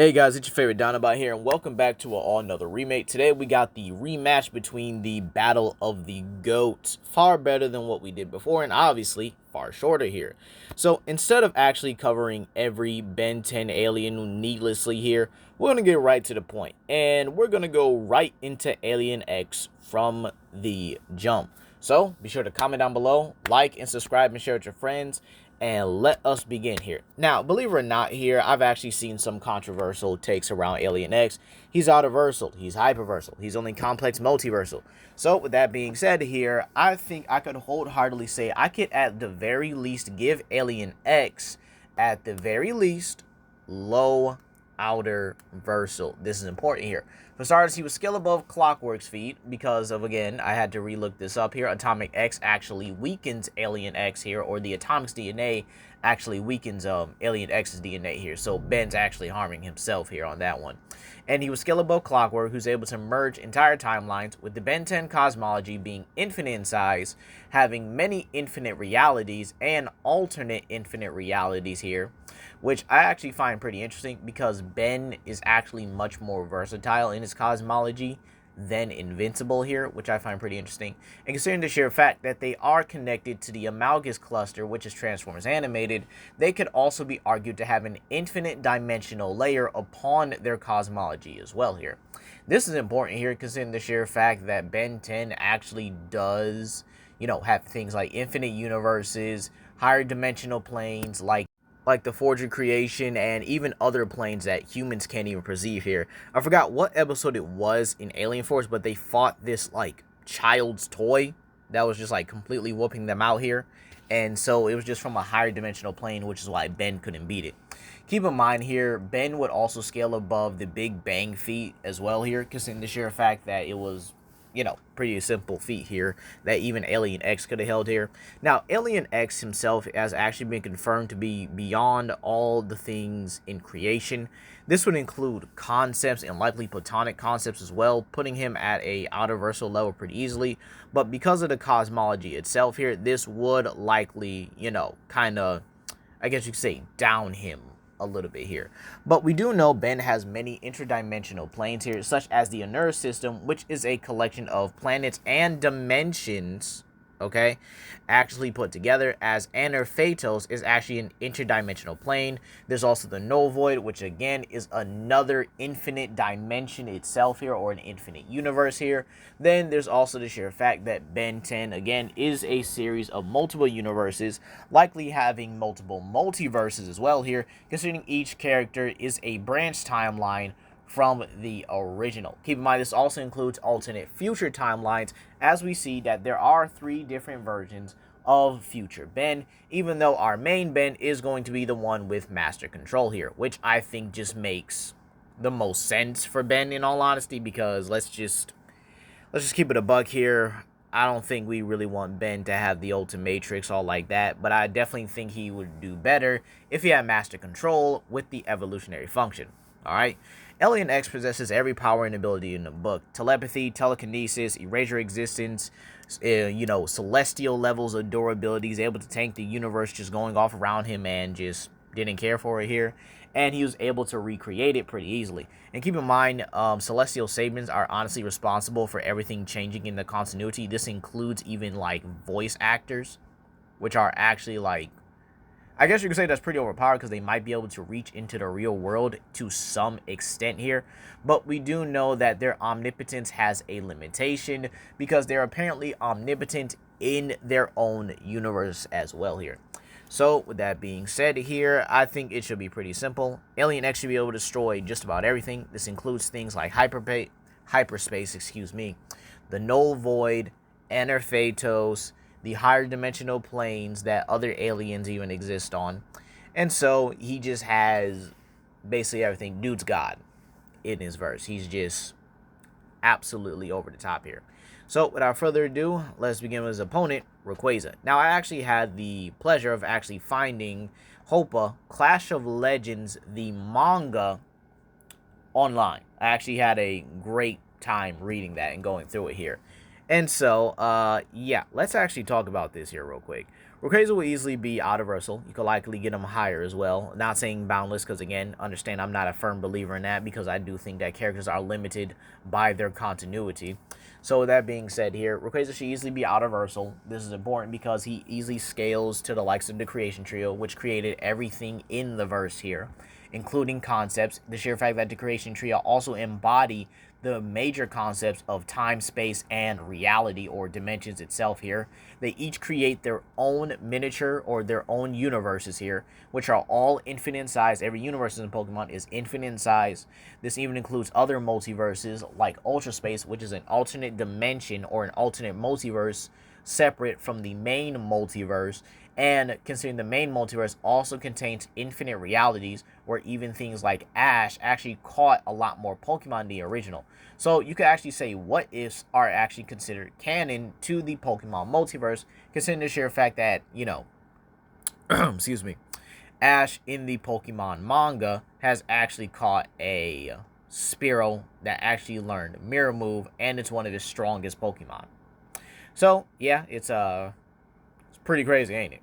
Hey guys, it's your favorite Donabot here, and welcome back to another remake. Today we got the rematch between the Battle of the Goats. Far better than what we did before, and obviously far shorter here. So instead of actually covering every Ben 10 alien needlessly here, we're going to get right to the point. And we're going to go right into Alien X from the jump. So be sure to comment down below, like and subscribe and share with your friends. And let us begin here. Now, believe it or not here, I've actually seen some controversial takes around Alien X. He's autoversal, he's hyperversal, he's only complex multiversal. So, with that being said here, I think I could wholeheartedly say I could at the very least give Alien X, at the very least, low outer versal. This is important here. For starters, he was skill above Clockwork's feat because of, again, I had to relook this up here. Atomic X actually weakens Alien X here, or the Atomic's DNA actually weakens Alien X's DNA here. So Ben's actually harming himself here on that one. And he was skill above Clockwork, who's able to merge entire timelines, with the Ben 10 cosmology being infinite in size, having many infinite realities and alternate infinite realities here, which I actually find pretty interesting because Ben is actually much more versatile in his cosmology than Invincible here, which I find pretty interesting. And considering the sheer fact that they are connected to the Amalgus cluster, which is Transformers animated, they could also be argued to have an infinite dimensional layer upon their cosmology as well here. This is important here considering the sheer fact that Ben 10 actually does, have things like infinite universes, higher dimensional planes, like the Forger creation, and even other planes that humans can't even perceive here. I forgot what episode it was in Alien Force, but they fought this like child's toy that was just like completely whooping them out here. And so it was just from a higher dimensional plane, which is why Ben couldn't beat it. Keep in mind here, Ben would also scale above the Big Bang feat as well here, considering the sheer fact that it was, pretty simple feat here that even Alien X could have held here. Now, Alien X himself has actually been confirmed to be beyond all the things in creation. This would include concepts and likely platonic concepts as well, putting him at a outerversal level pretty easily. But because of the cosmology itself here, this would likely, kind of, I guess you could say, down him a little bit here. But we do know Ben has many interdimensional planes here, such as the Inner System, which is a collection of planets and dimensions, okay, actually put together, as Anerphatos is actually an interdimensional plane. There's also the Null Void, which again is another infinite dimension itself here, or an infinite universe here. Then there's also the sheer fact that Ben 10 again is a series of multiple universes, likely having multiple multiverses as well here, considering each character is a branch timeline from the original. Keep in mind, this also includes alternate future timelines, as we see that there are 3 different versions of future Ben, even though our main Ben is going to be the one with master control here, which I think just makes the most sense for Ben, in all honesty, because let's just keep it a buck here. I don't think we really want Ben to have the Ultimatrix all like that, but I definitely think he would do better if he had master control with the evolutionary function. Alright? Alien X possesses every power and ability in the book. Telepathy, telekinesis, erasure existence, celestial levels of durability. He's able to tank the universe just going off around him and just didn't care for it here. And he was able to recreate it pretty easily. And keep in mind, celestial sapiens are honestly responsible for everything changing in the continuity. This includes even like voice actors, which are actually like, I guess you could say that's pretty overpowered because they might be able to reach into the real world to some extent here. But we do know that their omnipotence has a limitation because they're apparently omnipotent in their own universe as well here. So, with that being said here, I think it should be pretty simple. Alien X should be able to destroy just about everything. This includes things like hyperspace, the Null Void, Anerphatos, the higher dimensional planes that other aliens even exist on. And so, he just has basically everything. Dude's God in his verse. He's just absolutely over the top here. So, without further ado, let's begin with his opponent, Rayquaza. Now, I actually had the pleasure of actually finding Hopa Clash of Legends, the manga, online. I actually had a great time reading that and going through it here. And so, yeah, let's actually talk about this here real quick. Rayquaza will easily be universal. You could likely get him higher as well. Not saying boundless, because again, understand I'm not a firm believer in that, because I do think that characters are limited by their continuity. So with that being said here, Rayquaza should easily be universal. This is important because he easily scales to the likes of the Creation Trio, which created everything in the verse here, including concepts. The sheer fact that the Creation Trio also embody the major concepts of time, space, and reality, or dimensions itself here. They each create their own miniature or their own universes here, which are all infinite in size. Every universe in Pokemon is infinite in size. This even includes other multiverses like Ultra Space, which is an alternate dimension or an alternate multiverse separate from the main multiverse. And considering the main multiverse also contains infinite realities, where even things like Ash actually caught a lot more Pokemon than the original. So you could actually say what ifs are actually considered canon to the Pokemon multiverse, considering the sheer fact that, you know, excuse me, Ash in the Pokemon manga has actually caught a Spearow that actually learned Mirror Move, and it's one of his strongest Pokemon. So yeah, it's pretty crazy, ain't it?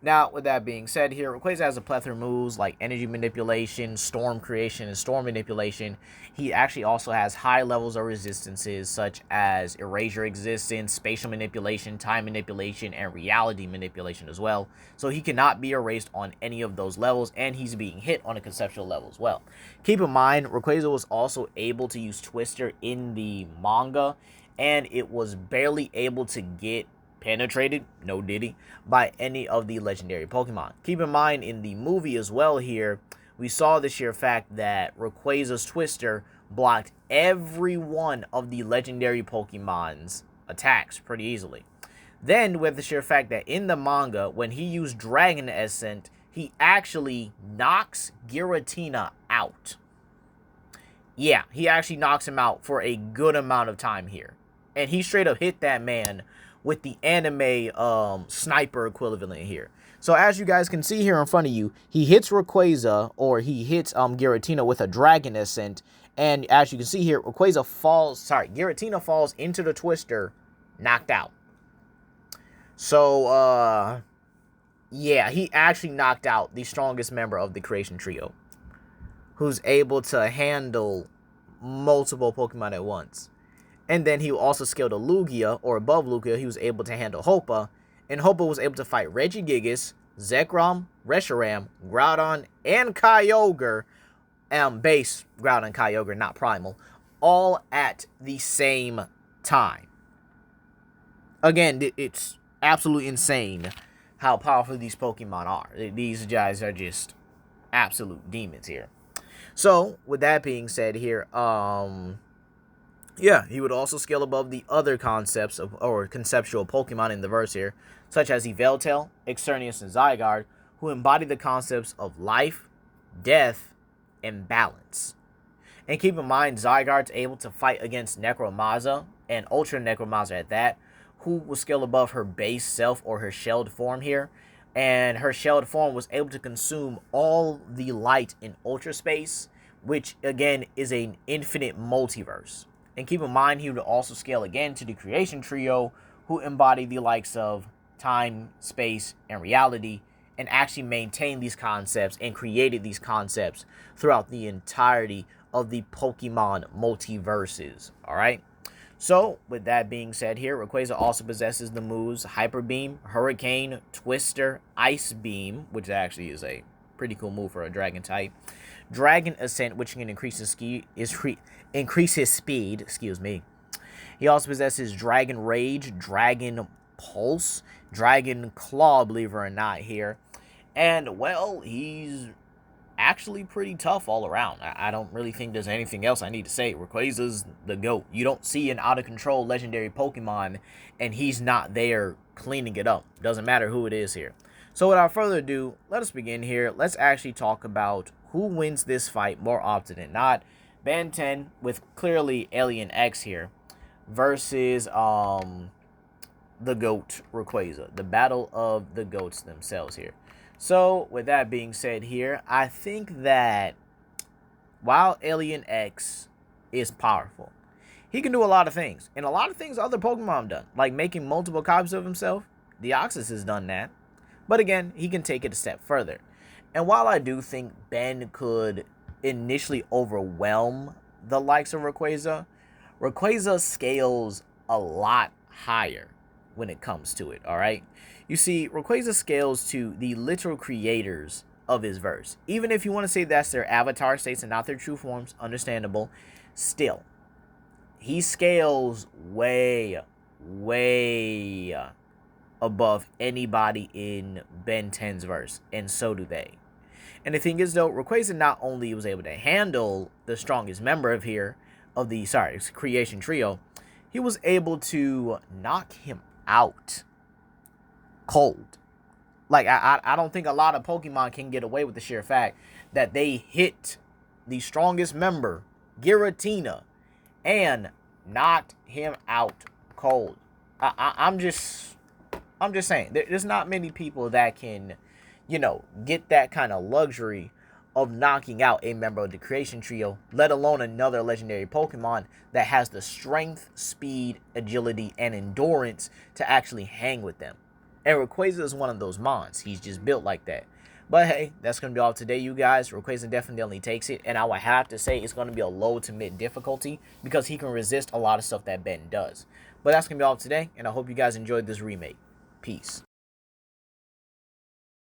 Now, with that being said here, Rayquaza has a plethora of moves like energy manipulation, storm creation, and storm manipulation. He actually also has high levels of resistances such as erasure existence, spatial manipulation, time manipulation, and reality manipulation as well. So he cannot be erased on any of those levels, and he's being hit on a conceptual level as well. Keep in mind, Rayquaza was also able to use Twister in the manga, and it was barely able to get penetrated, no diddy, by any of the legendary Pokemon. Keep in mind, in the movie as well here, we saw the sheer fact that Rayquaza's Twister blocked every one of the legendary Pokemon's attacks pretty easily. Then, with the sheer fact that in the manga, when he used Dragon Ascent, he actually knocks Giratina out. Yeah, he actually knocks him out for a good amount of time here. And he straight up hit that man with the anime sniper equivalent here. So as you guys can see here in front of you, he hits Rayquaza, or he hits Giratina with a Dragon Ascent, and as you can see here, Giratina falls into the Twister, knocked out. So yeah, he actually knocked out the strongest member of the Creation Trio, who's able to handle multiple Pokemon at once. And then he also scaled a Lugia, or above Lugia, he was able to handle Hoopa. And Hoopa was able to fight Regigigas, Zekrom, Reshiram, Groudon, and Kyogre. Base Groudon, Kyogre, not Primal. All at the same time. Again, it's absolutely insane how powerful these Pokemon are. These guys are just absolute demons here. So, with that being said here, yeah, he would also scale above the other concepts of, or conceptual Pokemon in the verse here, such as Yveltal, Xerneas, and Zygarde, who embody the concepts of life, death, and balance. And keep in mind, Zygarde's able to fight against Necromazza, and Ultra Necromazza at that, who will scale above her base self, or her shelled form here. And her shelled form was able to consume all the light in Ultra Space, which again is an infinite multiverse. And keep in mind, he would also scale again to the Creation Trio, who embody the likes of time, space, and reality, and actually maintain these concepts and created these concepts throughout the entirety of the Pokemon multiverses. Alright? So, with that being said here, Rayquaza also possesses the moves Hyper Beam, Hurricane, Twister, Ice Beam, which actually is a pretty cool move for a Dragon type. Dragon Ascent, which can increase his speed, excuse me. He also possesses Dragon Rage, Dragon Pulse, Dragon Claw, believe it or not, here. And, well, he's actually pretty tough all around. I don't really think there's anything else I need to say. Rayquaza's the GOAT. You don't see an out-of-control legendary Pokemon, and he's not there cleaning it up. Doesn't matter who it is here. So without further ado, let us begin here. Let's actually talk about who wins this fight more often than not. Ben 10 with clearly Alien X here versus the GOAT Rayquaza. The battle of the GOATs themselves here. So, with that being said here, I think that while Alien X is powerful, he can do a lot of things. And a lot of things other Pokemon have done, like making multiple copies of himself. Deoxys has done that. But again, he can take it a step further. And while I do think Ben could initially overwhelm the likes of Rayquaza, Rayquaza scales a lot higher when it comes to it, alright? You see, Rayquaza scales to the literal creators of his verse. Even if you want to say that's their avatar states and not their true forms, understandable. Still, he scales way above anybody in Ben 10's verse, and so do they. And the thing is, though, Rayquaza not only was able to handle the strongest member of the creation trio, he was able to knock him out cold. Like, I don't think a lot of Pokemon can get away with the sheer fact that they hit the strongest member, Giratina, and knocked him out cold. I'm just saying, there's not many people that can, get that kind of luxury of knocking out a member of the creation trio, let alone another legendary Pokemon that has the strength, speed, agility, and endurance to actually hang with them. And Rayquaza is one of those mons. He's just built like that. But hey, that's going to be all today, you guys. Rayquaza definitely takes it. And I would have to say it's going to be a low to mid difficulty because he can resist a lot of stuff that Ben does. But that's going to be all today. And I hope you guys enjoyed this remake. Peace.